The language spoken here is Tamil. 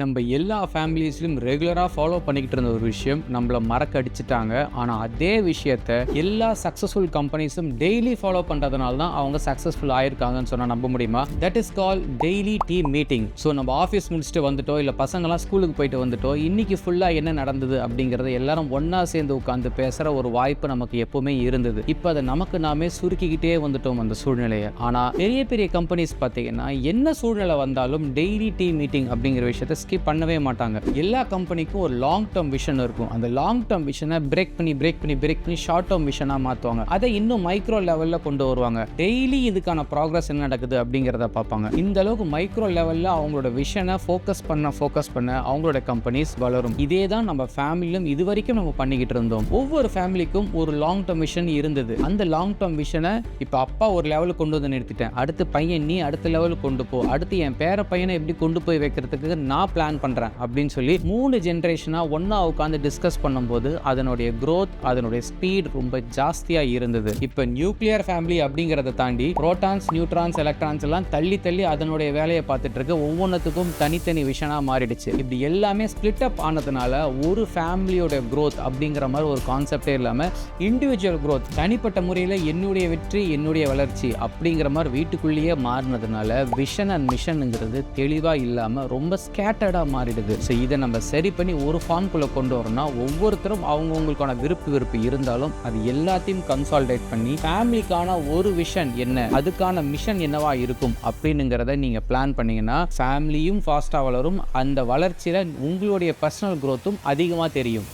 நம்ம எல்லா ஃபேமிலிஸ்லையும் ரெகுலராக ஃபாலோ பண்ணிக்கிட்டு இருந்த ஒரு விஷயம் நம்மளை மறக்கடிச்சிட்டாங்க. ஆனால் அதே விஷயத்த எல்லா சக்ஸஸ்ஃபுல் கம்பெனிஸும் டெய்லி ஃபாலோ பண்ணுறதுனால தான் அவங்க சக்ஸஸ்ஃபுல் ஆயிருக்காங்கன்னு சொன்னால் நம்ப முடியுமா? That is call daily team meeting. So நம்ம ஆஃபீஸ் முடிச்சுட்டு வந்துட்டோம், இல்லை பசங்களாம் ஸ்கூலுக்கு போயிட்டு வந்துட்டோம், இன்னைக்கு ஃபுல்லாக என்ன நடந்தது அப்படிங்கிறத எல்லாரும் ஒன்றா சேர்ந்து உட்காந்து பேசுகிற ஒரு வாய்ப்பு நமக்கு எப்போவுமே இருந்தது. இப்போ அதை நமக்கு நாமே சுருக்கிக்கிட்டே வந்துட்டோம் அந்த சூழ்நிலையை. ஆனால் பெரிய பெரிய கம்பெனிஸ் பார்த்தீங்கன்னா என்ன சூழ்நிலை வந்தாலும் டெய்லி டீம் மீட்டிங் அப்படிங்கிற விஷயத்தை ஸ்கிப் பண்ணவே மாட்டாங்க. எல்லா கம்பெனிக்கும் ஒரு லாங் டேர்ம் விஷன் இருக்கும். அந்த லாங் டேர்ம் விஷனை பிரேக் பண்ணி ஷார்ட் டேர்ம் விஷனாக மாற்றுவாங்க. அதை இன்னும் மைக்ரோ லெவலில் கொண்டு வருவாங்க. டெய்லி இதுக்கான ப்ராக்ரஸ் என்ன நடக்குது அப்படிங்கிறத பார்ப்பாங்க. இந்த அளவுக்கு மைக்ரோ லெவலில் அவங்களோட விஷனை ஃபோக்கஸ் பண்ண அவங்களோட கம்பெனிஸ் வளரும். இதே தான் நம்ம ஃபேமிலியும் இது வரைக்கும் நம்ம பண்ணிக்கிட்டு இருந்தோம். ஒவ்வொரு ஃபேமிலிக்கும் ஒரு லாங் டேர்ம் விஷன் இருந்தது. அந்த லாங் டேர்ம் விஷனை இப்போ அப்பா ஒரு லெவலுக்கு கொண்டு வந்து நிறுத்திட்டேன், அடுத்து பையன் நீ அடுத்த லெவலுக்கு கொண்டு போ, அடுத்து என் பேர பையனை எப்படி கொண்டு போய் வைக்கிறதுக்கு நான் பிளான் பண்றேன் அப்படின்னு சொல்லி 3 ஜெனரேஷனா ஒண்ணா உட்கார்ந்து டிஸ்கஸ் பண்ணும்போது அதனுடைய growth, அதனுடைய ஸ்பீட் ரொம்ப ஜாஸ்தியா இருந்தது. இப்போ நியூக்ளியர் ஃபேமிலி அப்படிங்கறத தாண்டி புரோட்டான்ஸ், நியூட்ரான்ஸ், எலக்ட்ரான்ஸ் எல்லாம் தள்ளி அதனுடைய வேலையை பார்த்துட்டு இருக்கு. ஒவ்வொன்றுத்துக்கும் தனித்தனி விஷனா மாறிடுச்சு. இப்படி எல்லாமே ஸ்பிளிட் அப் ஆனதுனால ஒரு ஃபேமிலியோட growth அப்படிங்கிற மாதிரி ஒரு கான்செப்டே இல்லாம இண்டிவிஜுவல் growth, தனிப்பட்ட முறையில் என்னுடைய வெற்றி என்னுடைய வளர்ச்சி அப்படிங்கிற மாதிரி வீட்டுக்குள்ளேயே மாறினதுனால விஷன் அண்ட் மிஷன்ங்கிறது தெளிவா இல்லாம ரொம்ப ஸ்கேட்டர்டா மாறிடுது. ஸோ இதை நம்ம சரி பண்ணி ஒரு ஃபார்ம்குள்ளே கொண்டு வரோம்னா ஒவ்வொருத்தரும் அவங்கவுங்களுக்கான விருப்பு இருந்தாலும் அது எல்லாத்தையும் கன்சால்டேட் பண்ணி ஃபேமிலிக்கான ஒரு விஷன் என்ன, அதுக்கான மிஷன் என்னவா இருக்கும் அப்படின்னுங்கிறத நீங்கள் பிளான் பண்ணீங்கன்னா ஃபேமிலியும் ஃபாஸ்ட்டாக வளரும். அந்த வளர்ச்சியில் உங்களுடைய பர்சனல் க்ரோத்தும் அதிகமாக தெரியும்.